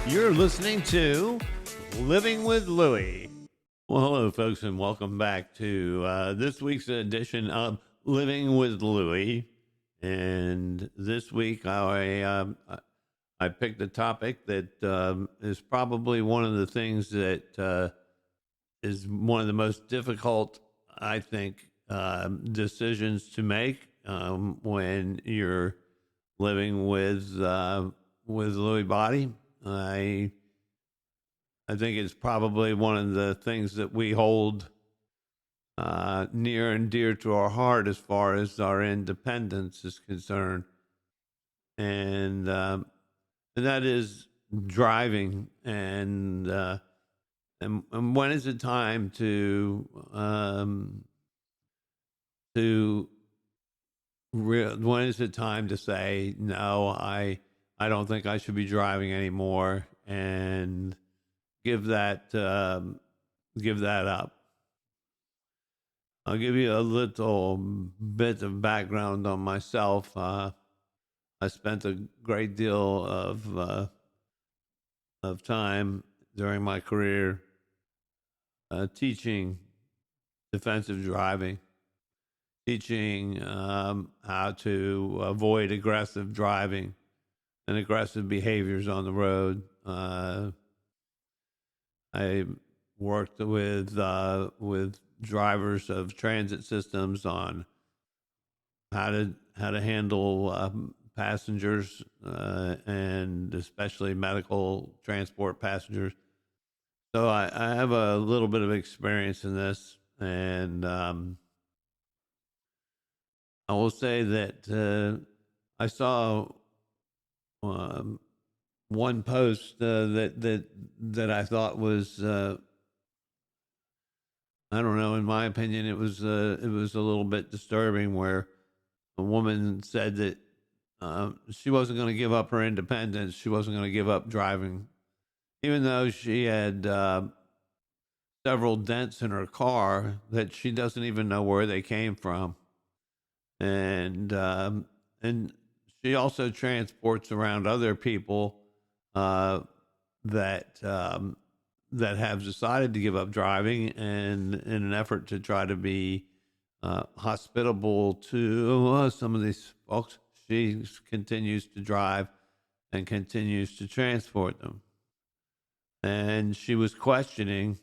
You're listening to Living with Louie. Well, hello, folks, and welcome back to this week's edition of Living with Louie. And this week, I picked a topic that is probably one of the things that is one of the most difficult, I think, decisions to make when you're living with Lewy body. I think it's probably one of the things that we hold near and dear to our heart as far as our independence is concerned, and that is driving. And when is it time to when is it time to say no? I don't think I should be driving anymore, and give that up. I'll give you a little bit of background on myself. I spent a great deal of time during my career teaching defensive driving, teaching how to avoid aggressive driving and aggressive behaviors on the road. I worked with drivers of transit systems on how to handle passengers and especially medical transport passengers. So I have a little bit of experience in this, and I will say that I saw one post that I thought was I don't know. In my opinion, it was a little bit disturbing, where a woman said that she wasn't going to give up her independence. She wasn't going to give up driving, even though she had several dents in her car that she doesn't even know where they came from, and she also transports around other people that have decided to give up driving, and in an effort to try to be hospitable to some of these folks, she continues to drive and continues to transport them. And she was questioning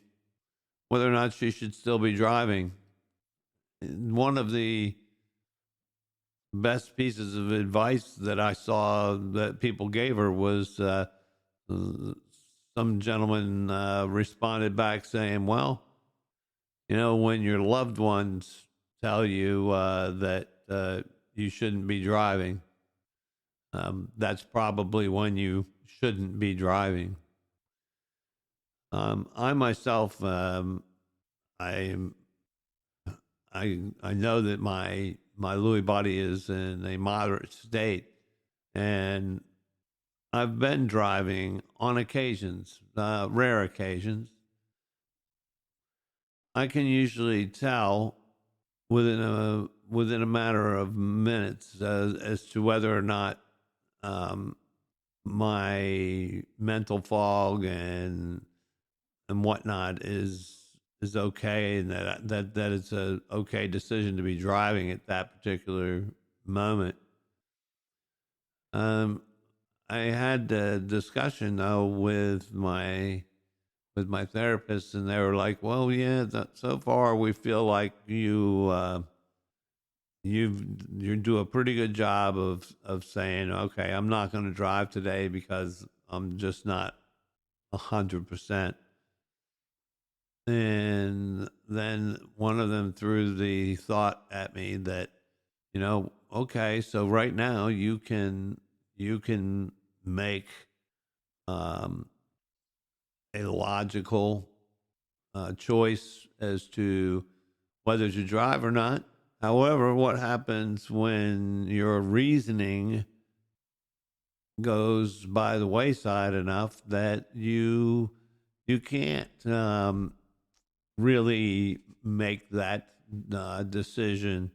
whether or not she should still be driving. One of the best pieces of advice that I saw that people gave her was some gentleman responded back saying, well, when your loved ones tell you that you shouldn't be driving, that's probably when you shouldn't be driving. I myself, I know that my Lewy body is in a moderate state, and I've been driving on occasions, rare occasions. I can usually tell within a matter of minutes as to whether or not my mental fog and whatnot is okay, and that it's a okay decision to be driving at that particular moment. I had a discussion though with my therapist, and they were like, "Well, yeah, so far we feel like you do a pretty good job of saying, okay, I'm not going to drive today because I'm just not 100%." And then one of them threw the thought at me that, okay, so right now you can make a logical choice as to whether to drive or not. However, what happens when your reasoning goes by the wayside enough that you can't really make that decision?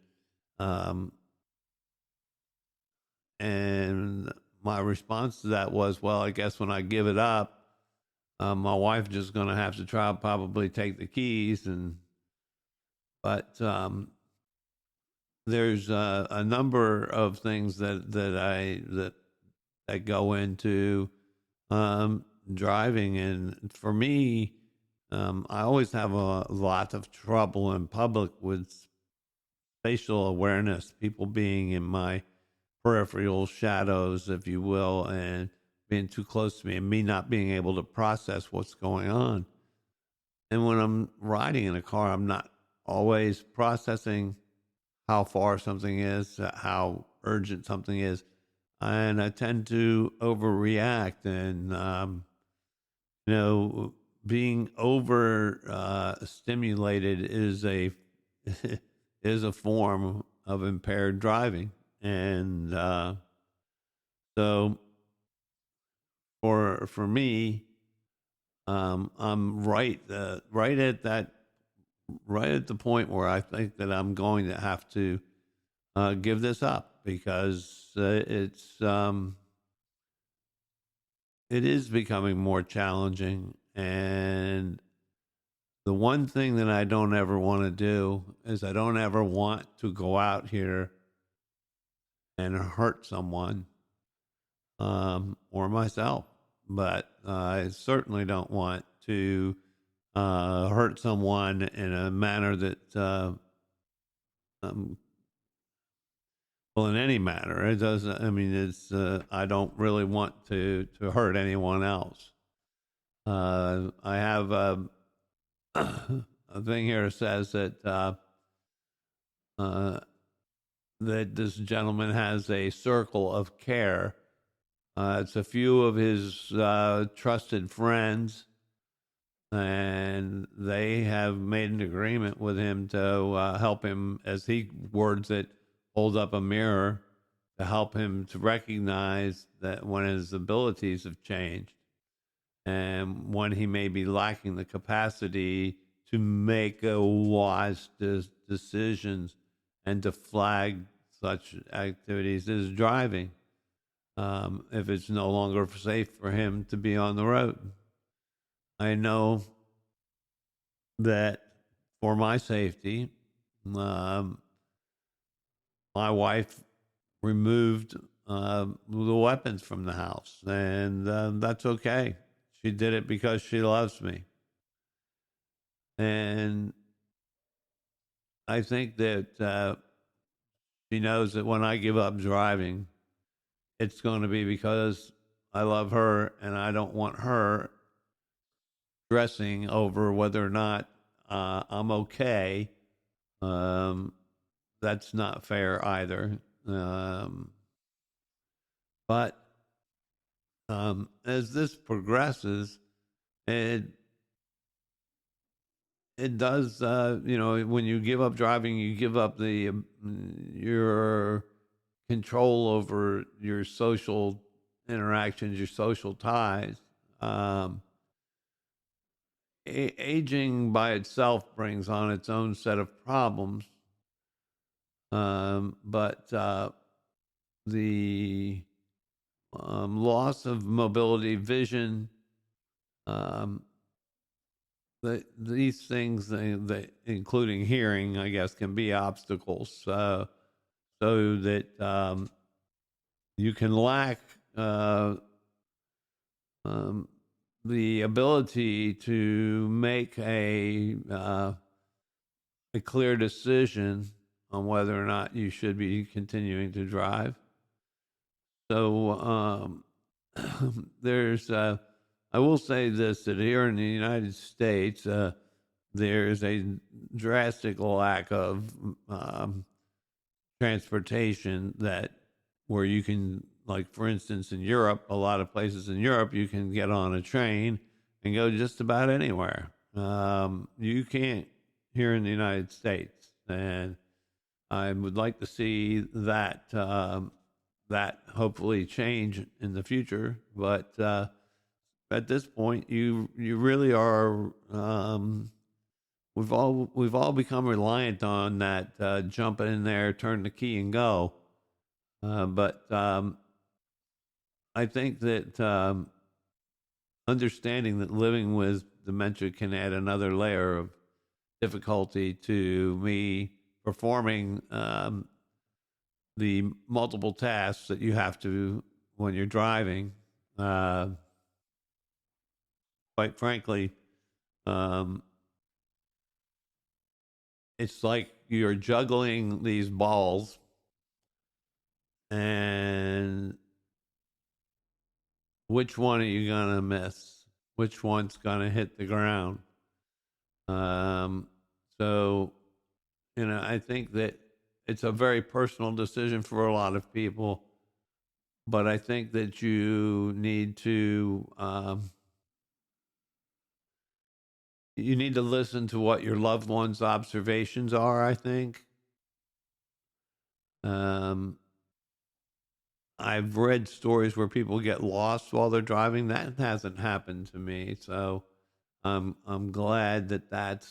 And my response to that was, well, I guess when I give it up, My wife just going to have to try probably take the keys, but there's a number of things that go into driving, and for me, I always have a lot of trouble in public with spatial awareness, people being in my peripheral shadows, if you will, and being too close to me, and me not being able to process what's going on. And when I'm riding in a car, I'm not always processing how far something is, how urgent something is, and I tend to overreact. And being over stimulated is a is a form of impaired driving, and so for me, I'm right at the point where I think that I'm going to have to give this up, because it is becoming more challenging. And the one thing that I don't ever want to do is I don't ever want to go out here and hurt someone, or myself. But I certainly don't want to hurt someone in a manner that, um, well, in any manner. It doesn't. I mean, it's. I don't really want to hurt anyone else. I have a thing here that says that this gentleman has a circle of care. It's a few of his trusted friends, and they have made an agreement with him to help him, as he words it, hold up a mirror to help him to recognize that when his abilities have changed, and when he may be lacking the capacity to make wise decisions and to flag such activities as driving, if it's no longer safe for him to be on the road. I know that for my safety, my wife removed the weapons from the house, and that's okay. She did it because she loves me. And I think that she knows that when I give up driving, it's going to be because I love her, and I don't want her stressing over whether or not I'm okay. That's not fair either. But as this progresses, it does. When you give up driving, you give up your control over your social interactions, your social ties. Aging by itself brings on its own set of problems, but the loss of mobility, vision, these things, including hearing, I guess, can be obstacles. So that you can lack the ability to make a clear decision on whether or not you should be continuing to drive. So there's, I will say this, that here in the United States, there is a drastic lack of transportation where you can, like, for instance, in Europe, a lot of places in Europe, you can get on a train and go just about anywhere. You can't here in the United States, and I would like to see that that hopefully change in the future. But at this point, you really are. We've all become reliant on that jump in there, turn the key, and go. But I think that understanding that living with dementia can add another layer of difficulty to me performing the multiple tasks that you have to when you're driving. Quite frankly, um, it's like you're juggling these balls, and which one are you going to miss? Which one's going to hit the ground? Um, so, I think that it's a very personal decision for a lot of people, but I think that you need to listen to what your loved one's observations are, I think. Um, I've read stories where people get lost while they're driving. That hasn't happened to me, so I'm glad that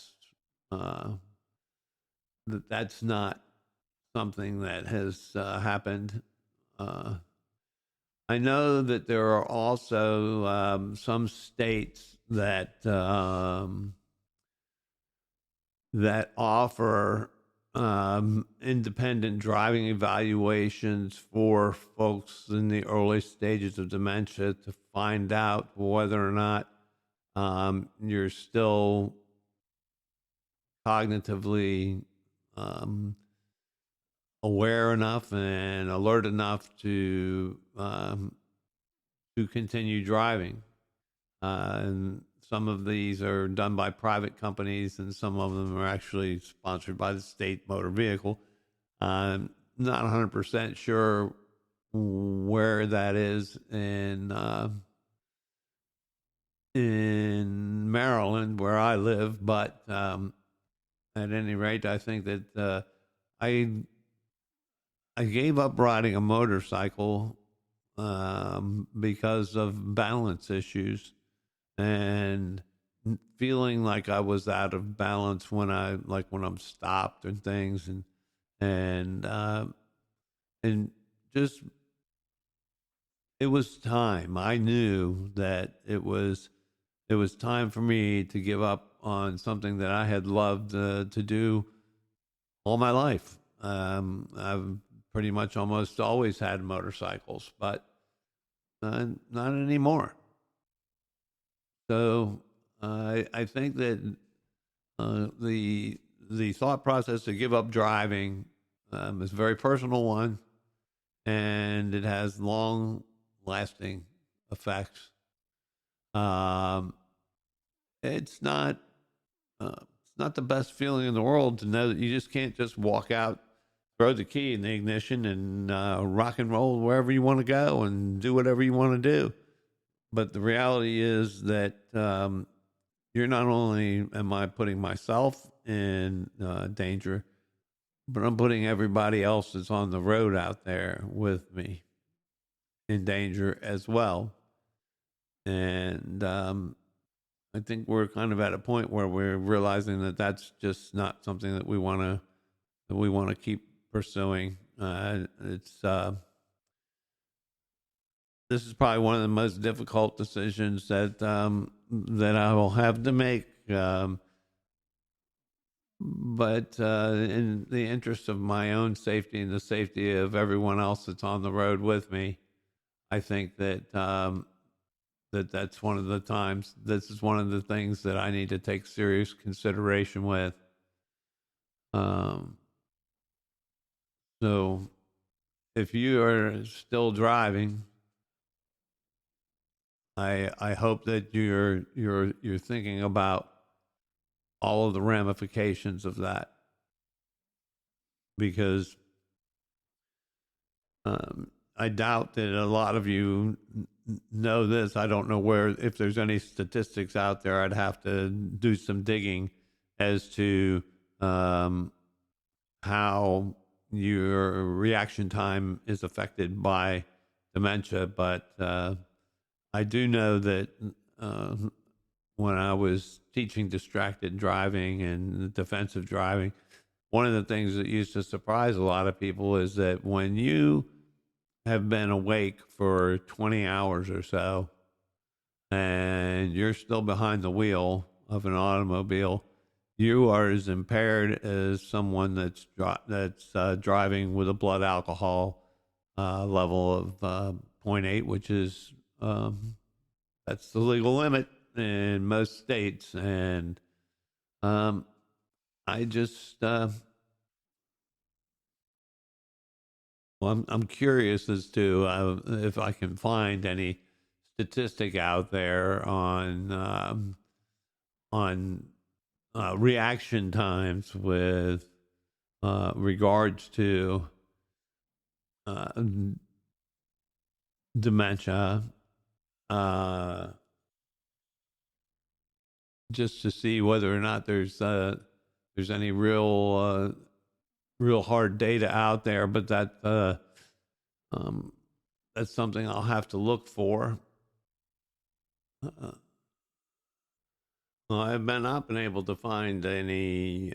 uh, that's not something that has happened. Uh, I know that there are also some states that offer independent driving evaluations for folks in the early stages of dementia to find out whether or not you're still cognitively aware enough and alert enough to continue driving. And some of these are done by private companies, and some of them are actually sponsored by the state motor vehicle. I'm not 100% sure where that is in Maryland, where I live, but at any rate, I think that I I gave up riding a motorcycle because of balance issues and feeling like I was out of balance when I'm stopped and things and just it was time. I knew that it was time for me to give up on something that I had loved to do all my life. I've pretty much almost always had motorcycles, but not anymore. So I think that the thought process to give up driving is a very personal one, and it has long lasting effects. Um, it's not the best feeling in the world to know that you just can't just walk out, throw the key in the ignition, and rock and roll wherever you want to go and do whatever you want to do. But the reality is that you're not only am I putting myself in danger, but I'm putting everybody else that's on the road out there with me in danger as well. And I think we're kind of at a point where we're realizing that that's just not something that we want to keep pursuing. This is probably one of the most difficult decisions that I will have to make. But in the interest of my own safety and the safety of everyone else that's on the road with me, I think that that's one of the times. This is one of the things that I need to take serious consideration with. Um, so, if you are still driving, I hope that you're thinking about all of the ramifications of that, because I doubt that a lot of you know this. I don't know if there's any statistics out there. I'd have to do some digging as to how your reaction time is affected by dementia, but I do know that when I was teaching distracted driving and defensive driving, one of the things that used to surprise a lot of people is that when you have been awake for 20 hours or so, and you're still behind the wheel of an automobile, you are as impaired as someone that's driving with a blood alcohol level of zero point 0.8, which is that's the legal limit in most states. And I just well, I'm curious as to if I can find any statistic out there on reaction times with regards to uh, dementia, uh, just to see whether or not there's any real hard data out there. But um, that's something I'll have to look for. Uh, well, I've not been able to find any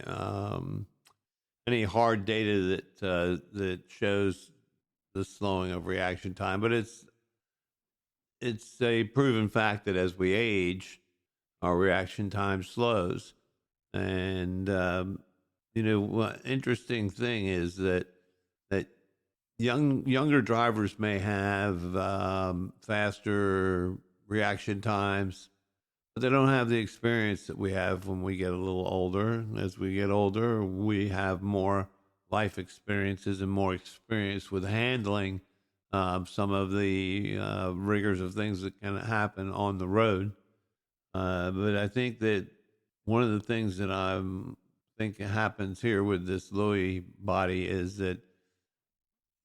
hard data that shows the slowing of reaction time, but it's a proven fact that as we age, our reaction time slows. And what interesting thing is that younger drivers may have faster reaction times, but they don't have the experience that we have when we get a little older. As we get older, we have more life experiences and more experience with handling some of the rigors of things that can happen on the road. But I think that one of the things that I think happens here with this Lewy body is that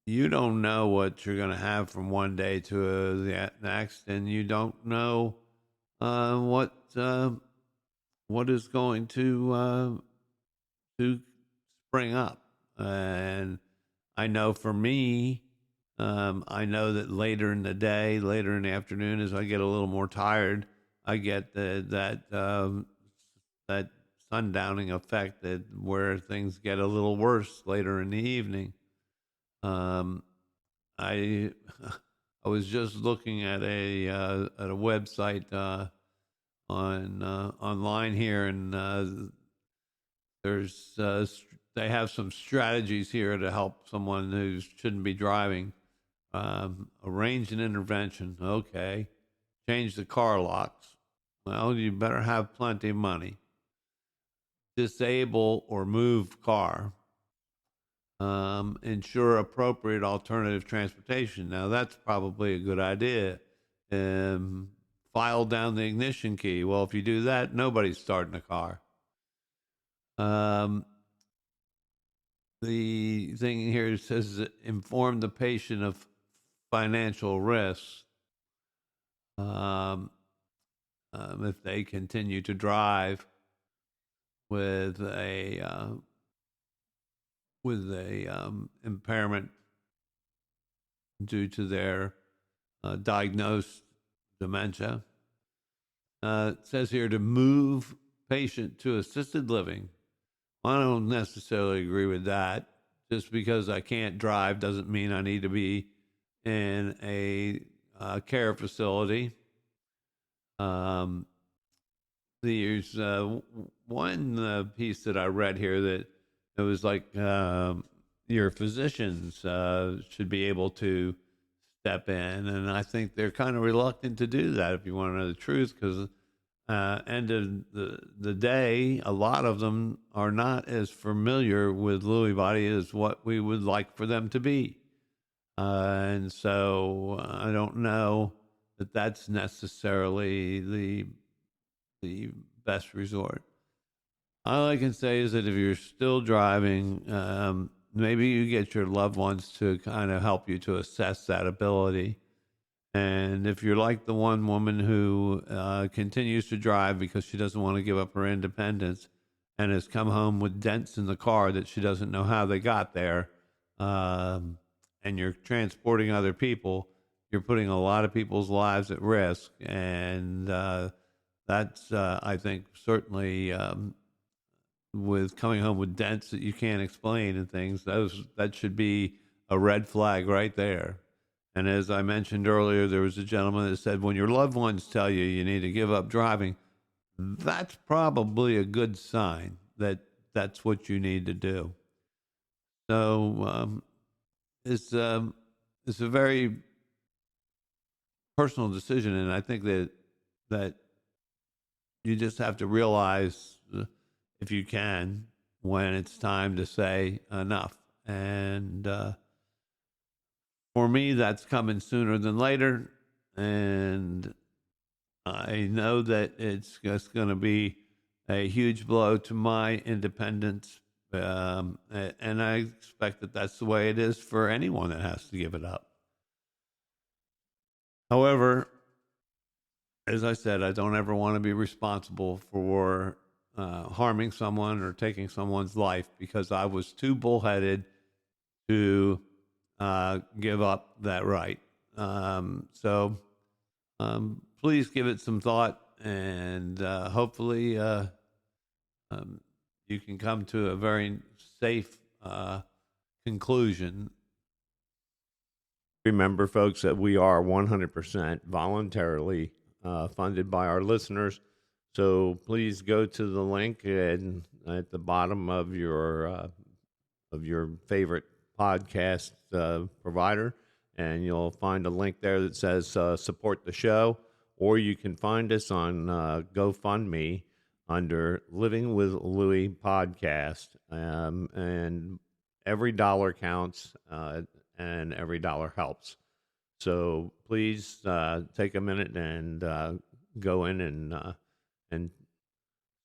you don't know what you're going to have from one day to the next, and you don't know what is going to spring up. And I know for me, I know that later in the day, later in the afternoon, as I get a little more tired, I get that sundowning effect that where things get a little worse later in the evening. I I was just looking at a website online here, and there's they have some strategies here to help someone who shouldn't be driving. Arrange an intervention. Okay. Change the car locks. Well, you better have plenty of money. Disable or move car. Ensure appropriate alternative transportation. Now, that's probably a good idea. File down the ignition key. Well, if you do that, nobody's starting a car. The thing here says inform the patient of financial risks if they continue to drive with a impairment due to their diagnosed dementia. It says here to move patient to assisted living. I don't necessarily agree with that. Just because I can't drive doesn't mean I need to be in a care facility. There's one piece that I read here that it was like your physicians should be able to step in, and I think they're kind of reluctant to do that, if you want to know the truth, because end of the day, a lot of them are not as familiar with Lewy body as what we would like for them to be. And so I don't know that that's necessarily the best resort. All I can say is that if you're still driving, maybe you get your loved ones to kind of help you to assess that ability. And if you're like the one woman who continues to drive because she doesn't want to give up her independence and has come home with dents in the car that she doesn't know how they got there, and you're transporting other people, you're putting a lot of people's lives at risk. And that's, I think, certainly with coming home with dents that you can't explain and things, that should be a red flag right there. And as I mentioned earlier, there was a gentleman that said, when your loved ones tell you you need to give up driving, that's probably a good sign that that's what you need to do. So it's a very personal decision, and I think that you just have to realize, if you can, when it's time to say enough. And for me, that's coming sooner than later, and I know that it's just going to be a huge blow to my independence, and I expect that that's the way it is for anyone that has to give it up. However, as I said, I don't ever want to be responsible for harming someone or taking someone's life, because I was too bullheaded to give up that right. So please give it some thought, and hopefully you can come to a very safe conclusion. Remember, folks, that we are 100% voluntarily funded by our listeners. So please go to the link and at the bottom of your favorite podcast provider, and you'll find a link there that says support the show, or you can find us on GoFundMe under Living with Louie podcast, and every dollar counts, and every dollar helps. So please take a minute and go in and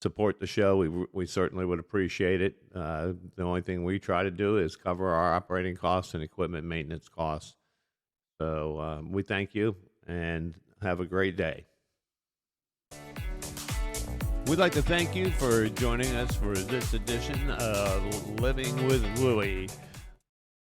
support the show. We certainly would appreciate it. The only thing we try to do is cover our operating costs and equipment maintenance costs. So we thank you and have a great day. We'd like to thank you for joining us for this edition of Living with Louie.